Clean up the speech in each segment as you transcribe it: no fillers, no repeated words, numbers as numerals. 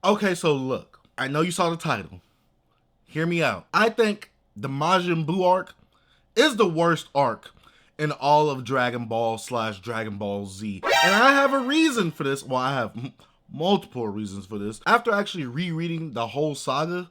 Okay, so look, I know you saw the title. Hear me out. I think the Majin Buu arc is the worst arc in all of Dragon Ball / Dragon Ball Z. And I have a reason for this. Well, I have multiple reasons for this. After actually rereading the whole saga,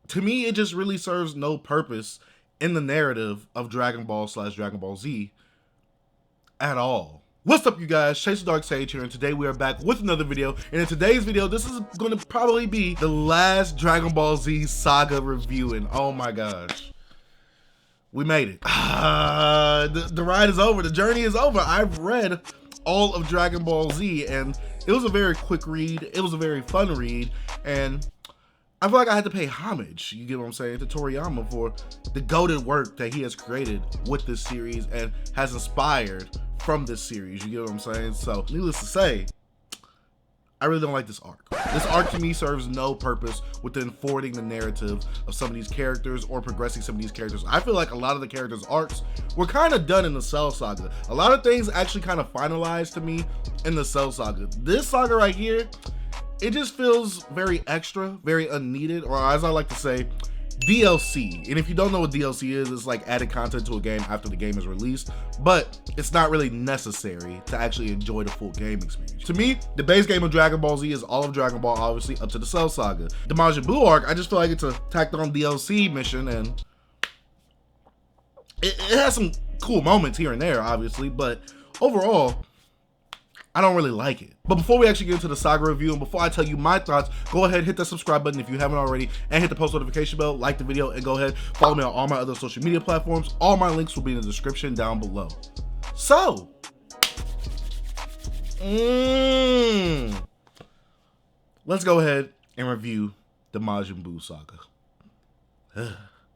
to me, it just really serves no purpose in the narrative of Dragon Ball / Dragon Ball Z at all. What's up, you guys? Chase the Dark Sage here, and today we are back with another video. And in today's video, this is going to probably be the last Dragon Ball Z saga review, and oh my gosh, we made it. The ride is over. The journey is over. I've read all of Dragon Ball Z, and it was a very quick read. It was a very fun read, and I feel like I had to pay homage, you get what I'm saying, to Toriyama for the goated work that he has created with this series and has inspired from this series, you get what I'm saying? So, needless to say, I really don't like this arc. This arc to me serves no purpose within forwarding the narrative of some of these characters or progressing some of these characters. I feel like a lot of the characters' arcs were kind of done in the Cell Saga. A lot of things actually kind of finalized to me in the Cell Saga. This saga right here, it just feels very extra, very unneeded, or as I like to say, DLC. And if you don't know what DLC is, it's like added content to a game after the game is released, but it's not really necessary to actually enjoy the full game experience. To me, the base game of Dragon Ball Z is all of Dragon Ball, obviously, up to the Cell Saga. The Majin Buu arc, I just feel like it's a tacked on DLC mission, and it has some cool moments here and there, obviously, but overall, I don't really like it. But before we actually get into the saga review, and before I tell you my thoughts, go ahead, hit that subscribe button if you haven't already, and hit the post notification bell, like the video, and go ahead, follow me on all my other social media platforms. All my links will be in the description down below. So, let's go ahead and review the Majin Buu Saga.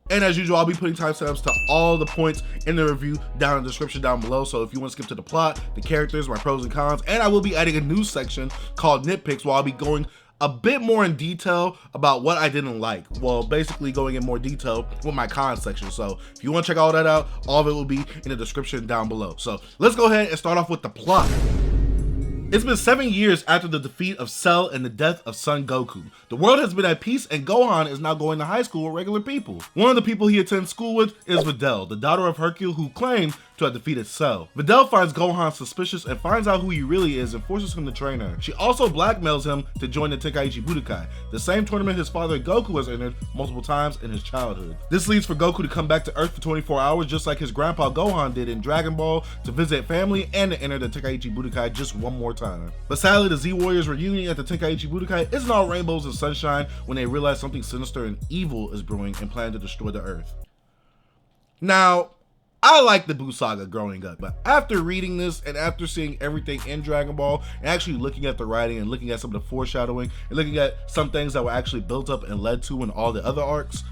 And as usual, I'll be putting timestamps to all the points in the review down in the description down below. So if you want to skip to the plot, the characters, my pros and cons, and I will be adding a new section called Nitpicks where I'll be going a bit more in detail about what I didn't like. Well, basically going in more detail with my cons section. So if you want to check all that out, all of it will be in the description down below. So let's go ahead and start off with the plot. It's been 7 years after the defeat of Cell and the death of Son Goku. The world has been at peace, and Gohan is now going to high school with regular people. One of the people he attends school with is Videl, the daughter of Hercule, who claimed to have defeated Cell. Videl finds Gohan suspicious and finds out who he really is and forces him to train her. She also blackmails him to join the Tenkaichi Budokai, the same tournament his father Goku has entered multiple times in his childhood. This leads for Goku to come back to Earth for 24 hours just like his grandpa Gohan did in Dragon Ball, to visit family and to enter the Tenkaichi Budokai just one more time. But sadly, the Z Warriors reunion at the Tenkaichi Budokai isn't all rainbows and sunshine when they realize something sinister and evil is brewing and plan to destroy the Earth. Now, I liked the Buu Saga growing up, but after reading this and after seeing everything in Dragon Ball and actually looking at the writing and looking at some of the foreshadowing and looking at some things that were actually built up and led to in all the other arcs,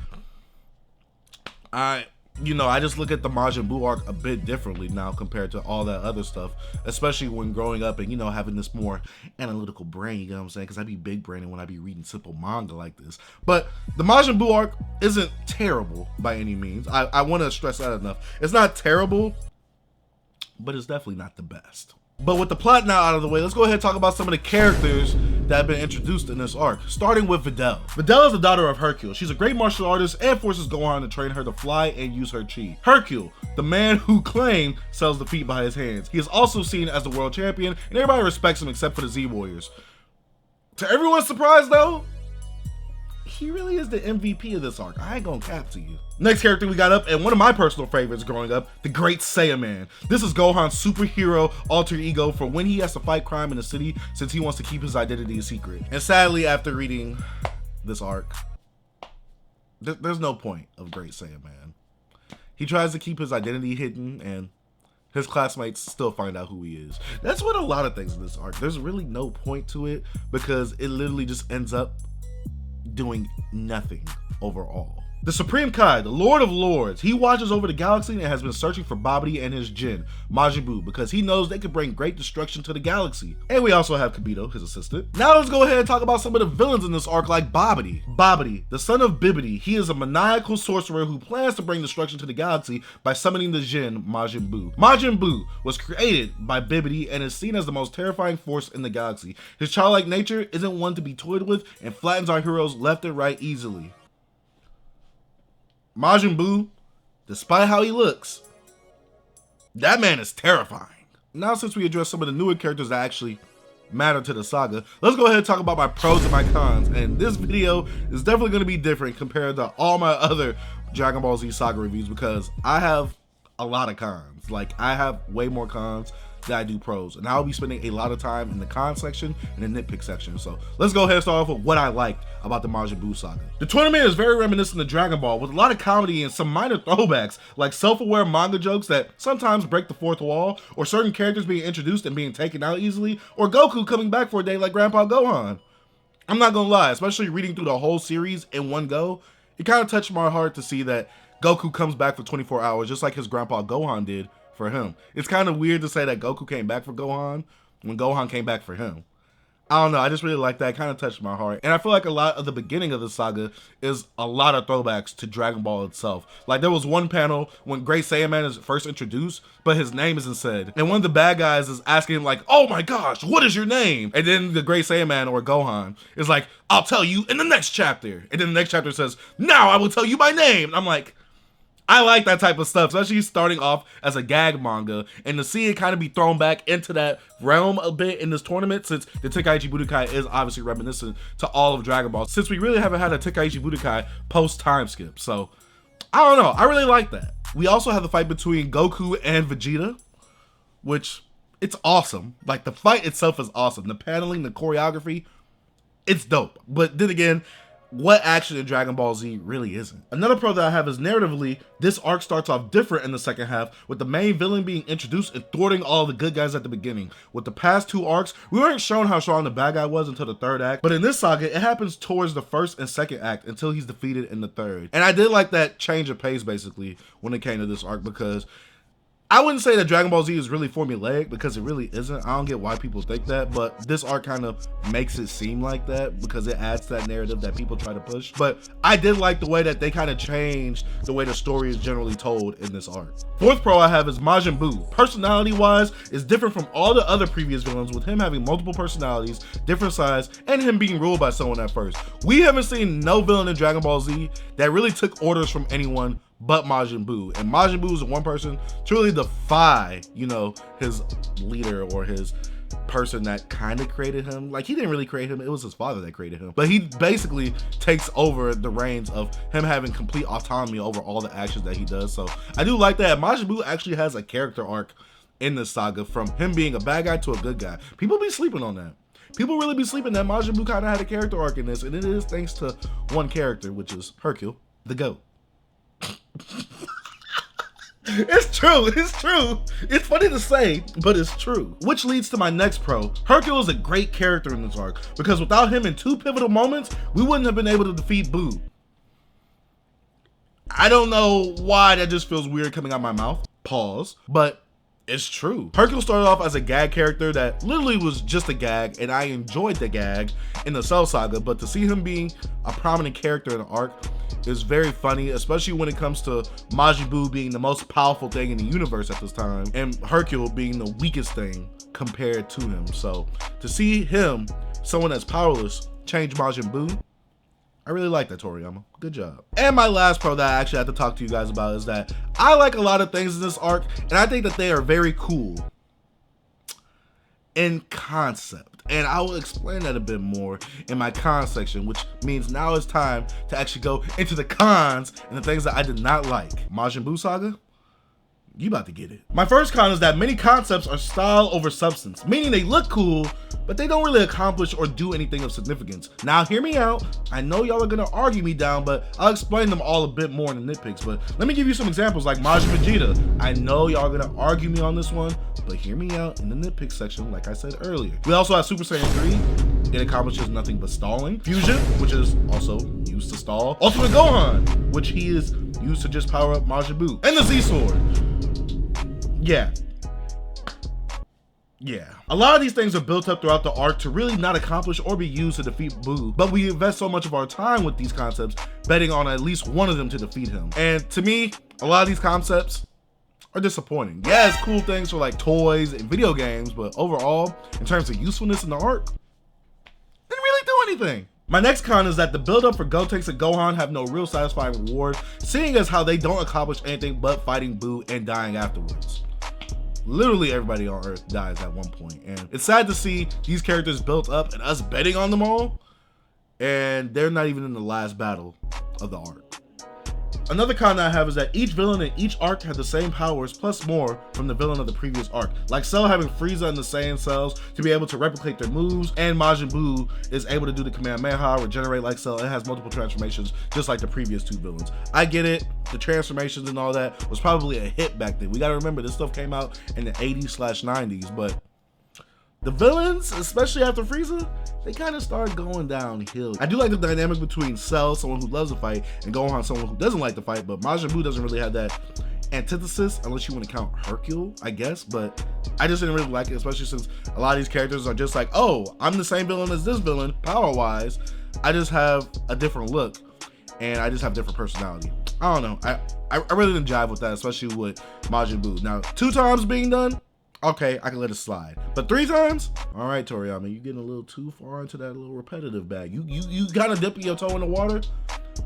I just look at the Majin Buu arc a bit differently now compared to all that other stuff, especially when growing up and, having this more analytical brain, you know what I'm saying? Because I be big braining when I be reading simple manga like this. But the Majin Buu arc isn't terrible by any means. I want to stress that enough. It's not terrible, but it's definitely not the best. But with the plot now out of the way, let's go ahead and talk about some of the characters that have been introduced in this arc, starting with Videl. Videl is the daughter of Hercule. She's a great martial artist and forces Gohan to train her to fly and use her chi. Hercule, the man who claimed Cell's defeat by his hands. He is also seen as the world champion, and everybody respects him except for the Z Warriors. To everyone's surprise though, he really is the MVP of this arc. I ain't gonna cap to you. Next character we got up, and one of my personal favorites growing up, the Great Saiyaman. This is Gohan's superhero alter ego for when he has to fight crime in the city, since he wants to keep his identity a secret. And sadly, after reading this arc, there's no point of Great Saiyaman. He tries to keep his identity hidden, and his classmates still find out who he is. That's what a lot of things in this arc. There's really no point to it because it literally just ends up doing nothing overall. The Supreme Kai, the Lord of Lords, he watches over the galaxy and has been searching for Babidi and his Jin, Majin Buu, because he knows they could bring great destruction to the galaxy. And we also have Kibito, his assistant. Now let's go ahead and talk about some of the villains in this arc like Babidi. Babidi, the son of Bibidi, he is a maniacal sorcerer who plans to bring destruction to the galaxy by summoning the Jin, Majin Buu. Majin Buu was created by Bibidi and is seen as the most terrifying force in the galaxy. His childlike nature isn't one to be toyed with and flattens our heroes left and right easily. Majin Buu, despite how he looks, that man is terrifying. Now since we addressed some of the newer characters that actually matter to the saga, let's go ahead and talk about my pros and my cons. And this video is definitely going to be different compared to all my other Dragon Ball Z Saga reviews because I have a lot of cons. Like, I have way more cons than I do pros, and I'll be spending a lot of time in the con section and the nitpick section. So let's go ahead and start off with what I liked about the Majin Buu Saga. The tournament is very reminiscent of Dragon Ball with a lot of comedy and some minor throwbacks like self-aware manga jokes that sometimes break the fourth wall, or certain characters being introduced and being taken out easily, or Goku coming back for a day like Grandpa Gohan. I'm not gonna lie, especially reading through the whole series in one go, it kind of touched my heart to see that Goku comes back for 24 hours just like his Grandpa Gohan did for him. It's kind of weird to say that Goku came back for Gohan when Gohan came back for him. I don't know, I just really like that. It kind of touched my heart. And I feel like a lot of the beginning of the saga is a lot of throwbacks to Dragon Ball itself. Like, there was one panel when Great Saiyaman is first introduced, but his name isn't said. And one of the bad guys is asking him like, oh my gosh, what is your name? And then the Great Saiyaman, or Gohan, is like, I'll tell you in the next chapter. And then the next chapter says, now I will tell you my name. And I'm like, I like that type of stuff, especially starting off as a gag manga, and to see it kind of be thrown back into that realm a bit in this tournament, since the Tenkaichi Budokai is obviously reminiscent to all of Dragon Ball, since we really haven't had a Tenkaichi Budokai post time skip. So I don't know, I really like that. We also have the fight between Goku and Vegeta, which it's awesome. Like, the fight itself is awesome. The paneling, the choreography, it's dope. But then again, what action in Dragon Ball Z really isn't. Another pro that I have is narratively, this arc starts off different in the second half, with the main villain being introduced and thwarting all the good guys at the beginning. With the past two arcs, we weren't shown how strong the bad guy was until the third act, but in this saga, it happens towards the first and second act until he's defeated in the third. And I did like that change of pace, basically, when it came to this arc, because I wouldn't say that Dragon Ball Z is really formulaic, because it really isn't. I don't get why people think that, but this arc kind of makes it seem like that because it adds to that narrative that people try to push. But I did like the way that they kind of changed the way the story is generally told in this arc. Fourth pro I have is Majin Buu. Personality-wise, is different from all the other previous villains, with him having multiple personalities, different sides, and him being ruled by someone at first. We haven't seen no villain in Dragon Ball Z that really took orders from anyone but Majin Buu. And Majin Buu is the one person to really defy, you know, his leader or his person that kind of created him. Like, he didn't really create him, it was his father that created him. But he basically takes over the reins of him having complete autonomy over all the actions that he does. So I do like that. Majin Buu actually has a character arc in this saga, from him being a bad guy to a good guy. People be sleeping on that. People really be sleeping that Majin Buu kind of had a character arc in this, and it is thanks to one character, which is Hercule, the GOAT. It's true, it's true. It's funny to say, but it's true. Which leads to my next pro. Hercule is a great character in this arc, because without him in two pivotal moments, we wouldn't have been able to defeat Buu. I don't know why that just feels weird coming out my mouth. Pause. But it's true. Hercule started off as a gag character that literally was just a gag, and I enjoyed the gag in the Cell Saga, but to see him being a prominent character in the arc is very funny, especially when it comes to Majin Buu being the most powerful thing in the universe at this time, and Hercule being the weakest thing compared to him. So to see him, someone that's powerless, change Majin Buu, I really like that, Toriyama. Good job. And my last pro that I actually have to talk to you guys about is that I like a lot of things in this arc, and I think that they are very cool in concept. And I will explain that a bit more in my cons section, which means now it's time to actually go into the cons and the things that I did not like. Majin Buu Saga, you about to get it. My first con is that many concepts are style over substance, meaning they look cool, but they don't really accomplish or do anything of significance. Now hear me out. I know y'all are gonna argue me down, but I'll explain them all a bit more in the nitpicks. But let me give you some examples like Majin Vegeta. I know y'all are gonna argue me on this one, but hear me out in the nitpick section like I said earlier. We also have Super Saiyan 3. It accomplishes nothing but stalling. Fusion, which is also used to stall. Ultimate Gohan, which he is used to just power up Majin Buu. And the Z-Sword. Yeah. A lot of these things are built up throughout the arc to really not accomplish or be used to defeat Buu, but we invest so much of our time with these concepts, betting on at least one of them to defeat him. And to me, a lot of these concepts are disappointing. Yeah, it's cool things for like toys and video games, but overall, in terms of usefulness in the arc, didn't really do anything. My next con is that the build-up for Gotenks and Gohan have no real satisfying reward, seeing as how they don't accomplish anything but fighting Buu and dying afterwards. Literally everybody on Earth dies at one point, and it's sad to see these characters built up and us betting on them all, and they're not even in the last battle of the arc. Another con that I have is that each villain in each arc had the same powers plus more from the villain of the previous arc. Like Cell having Frieza and the Saiyan cells to be able to replicate their moves, and Majin Buu is able to do the Kamehameha, regenerate like Cell, and has multiple transformations just like the previous two villains. I get it, the transformations and all that was probably a hit back then. We gotta remember this stuff came out in the 80s/90s, but the villains, especially after Frieza, they kind of start going downhill. I do like the dynamic between Cell, someone who loves to fight, and Gohan, someone who doesn't like to fight, but Majin Buu doesn't really have that antithesis, unless you want to count Hercule, I guess, but I just didn't really like it, especially since a lot of these characters are just like, oh, I'm the same villain as this villain, power-wise, I just have a different look, and I just have different personality. I don't know, I really didn't jive with that, especially with Majin Buu. Now, 2 times being done, okay, I can let it slide. But 3 times? All right, Toriyama, you getting a little too far into that little repetitive bag. You kind of dipping your toe in the water,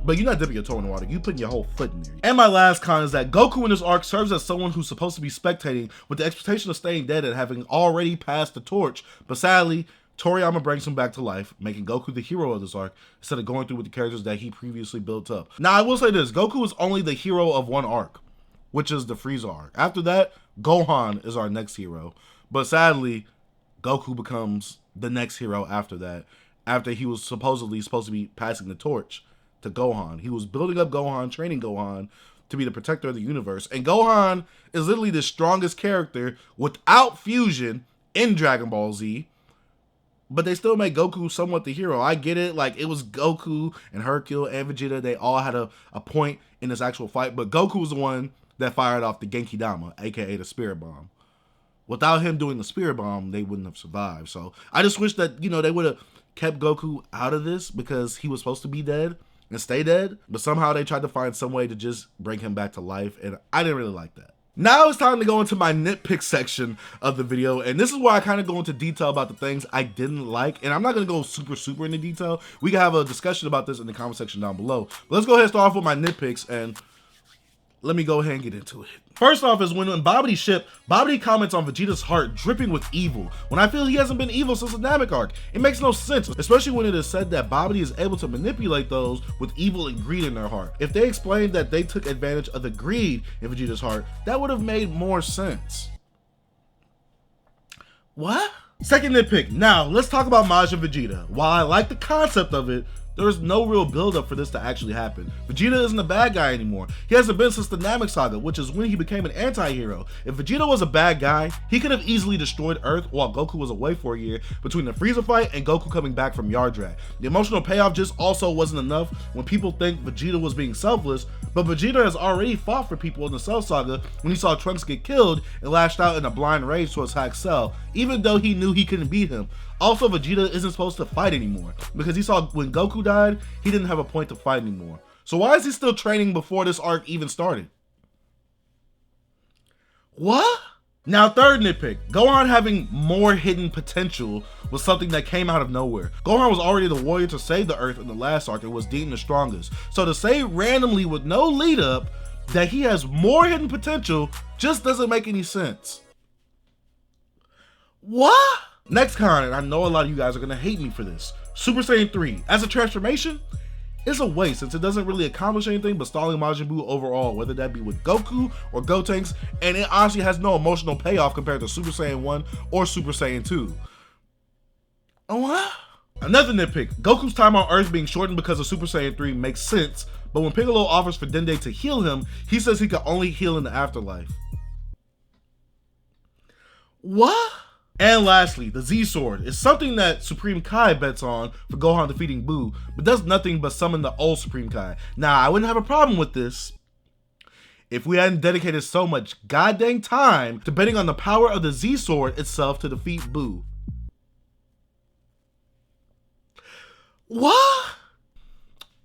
but you're not dipping your toe in the water. You putting your whole foot in there. And my last con is that Goku in this arc serves as someone who's supposed to be spectating with the expectation of staying dead and having already passed the torch. But sadly, Toriyama brings him back to life, making Goku the hero of this arc instead of going through with the characters that he previously built up. Now, I will say this, Goku is only the hero of one arc, which is the Frieza arc. After that, Gohan is our next hero. But sadly, Goku becomes the next hero after that, after he was supposed to be passing the torch to Gohan. He was building up Gohan, training Gohan to be the protector of the universe. And Gohan is literally the strongest character without fusion in Dragon Ball Z, but they still make Goku somewhat the hero. I get it, like it was Goku and Hercule and Vegeta, they all had a point in this actual fight, but Goku was the one that fired off the Genki Dama, aka the Spirit Bomb. Without him doing the Spirit Bomb, they wouldn't have survived. So I just wish that, they would have kept Goku out of this because he was supposed to be dead and stay dead, but somehow they tried to find some way to just bring him back to life, and I didn't really like that. Now it's time to go into my nitpick section of the video, and this is where I kind of go into detail about the things I didn't like, and I'm not going to go super into detail. We can have a discussion about this in the comment section down below. But let's go ahead and start off with my nitpicks, and let me go ahead and get into it. First off is when in Babidi's ship, Babidi comments on Vegeta's heart dripping with evil, when I feel he hasn't been evil since the Namek arc. It makes no sense, especially when it is said that Babidi is able to manipulate those with evil and greed in their heart. If they explained that they took advantage of the greed in Vegeta's heart, that would have made more sense. What? Second nitpick. Now, let's talk about Majin Vegeta. While I like the concept of it, there's no real build-up for this to actually happen. Vegeta isn't a bad guy anymore. He hasn't been since the Namek Saga, which is when he became an anti-hero. If Vegeta was a bad guy, he could have easily destroyed Earth while Goku was away for a year between the Frieza fight and Goku coming back from Yardrat. The emotional payoff just also wasn't enough when people think Vegeta was being selfless, but Vegeta has already fought for people in the Cell Saga when he saw Trunks get killed and lashed out in a blind rage to attack Cell, even though he knew he couldn't beat him. Also, Vegeta isn't supposed to fight anymore because he saw when Goku died, he didn't have a point to fight anymore. So why is he still training before this arc even started? What? Now, third nitpick, Gohan having more hidden potential was something that came out of nowhere. Gohan was already the warrior to save the Earth in the last arc and was deemed the strongest. So to say randomly with no lead up that he has more hidden potential just doesn't make any sense. What? Next con, and I know a lot of you guys are gonna hate me for this. Super Saiyan 3, as a transformation, is a waste since it doesn't really accomplish anything but stalling Majin Buu overall, whether that be with Goku or Gotenks, and it honestly has no emotional payoff compared to Super Saiyan 1 or Super Saiyan 2. What? Another nitpick, Goku's time on Earth being shortened because of Super Saiyan 3 makes sense, but when Piccolo offers for Dende to heal him, he says he can only heal in the afterlife. What? And lastly, the Z-Sword is something that Supreme Kai bets on for Gohan defeating Buu, but does nothing but summon the old Supreme Kai. Now, I wouldn't have a problem with this if we hadn't dedicated so much goddamn time to betting on the power of the Z-Sword itself to defeat Buu. What?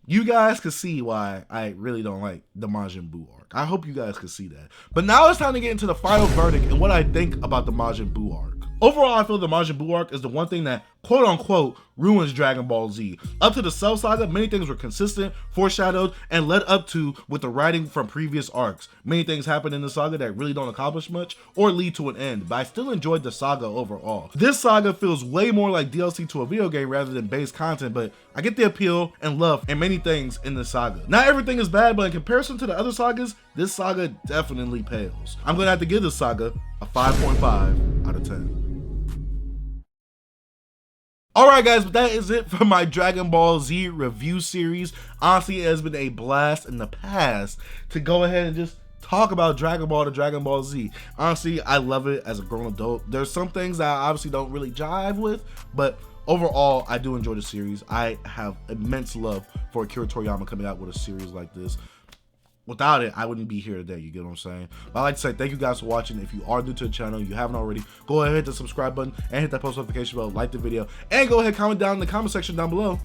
You guys can see why I really don't like the Majin Buu arc. I hope you guys can see that. But now it's time to get into the final verdict and what I think about the Majin Buu arc. Overall, I feel the Majin Buu arc is the one thing that, quote unquote, ruins Dragon Ball Z. Up to the Cell Saga, many things were consistent, foreshadowed, and led up to with the writing from previous arcs. Many things happen in the saga that really don't accomplish much or lead to an end, but I still enjoyed the saga overall. This saga feels way more like DLC to a video game rather than base content, but I get the appeal and love and many things in the saga. Not everything is bad, but in comparison to the other sagas, this saga definitely pales. I'm gonna have to give this saga a 5.5 out of 10. Alright guys, but that is it for my Dragon Ball Z review series. Honestly, it has been a blast in the past to go ahead and just talk about Dragon Ball to Dragon Ball Z. Honestly, I love it as a grown adult. There's some things that I obviously don't really jive with, but overall, I do enjoy the series. I have immense love for Akira Toriyama coming out with a series like this. Without it, I wouldn't be here today, you get what I'm saying? But I'd like to say thank you guys for watching. If you are new to the channel, you haven't already, go ahead, hit the subscribe button and hit that post notification bell, like the video, and go ahead, comment down in the comment section down below.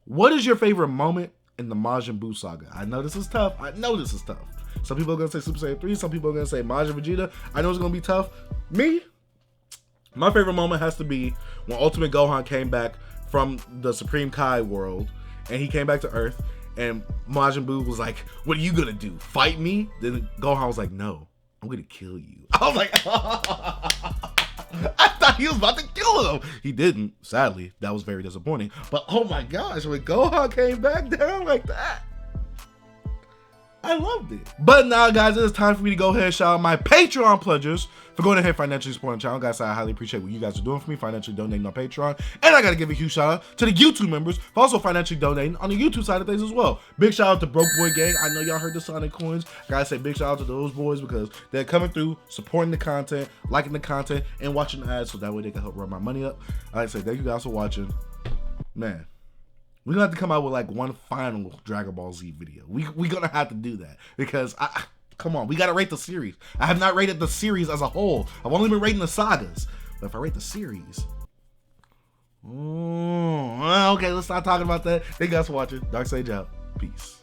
What is your favorite moment in the Majin Buu Saga? I know this is tough. I know this is tough. Some people are going to say Super Saiyan 3. Some people are going to say Majin Vegeta. I know it's going to be tough. Me, my favorite moment has to be when Ultimate Gohan came back from the Supreme Kai world, and he came back to Earth, and Majin Buu was like, what are you gonna do, fight me? Then Gohan was like, no, I'm gonna kill you. I was like, I thought he was about to kill him. He didn't, sadly. That was very disappointing. But oh my gosh, when Gohan came back down like that, I loved it. But now guys, it is time for me to go ahead and shout out my Patreon pledgers for going ahead and financially supporting the channel. Guys, I highly appreciate what you guys are doing for me, financially donating on Patreon. And I gotta give a huge shout out to the YouTube members for also financially donating on the YouTube side of things as well. Big shout out to Broke Boy Gang. I know y'all heard the Sonic Coins. I gotta say big shout out to those boys because they're coming through, supporting the content, liking the content, and watching the ads so that way they can help run my money up. I say thank you guys for watching. Man, we're gonna have to come out with like one final Dragon Ball Z video. We're gonna have to do that because come on, we gotta rate the series. I have not rated the series as a whole. I've only been rating the sagas. But if I rate the series, okay, let's stop talking about that. Thank you guys for watching. Dark Sage out. Peace.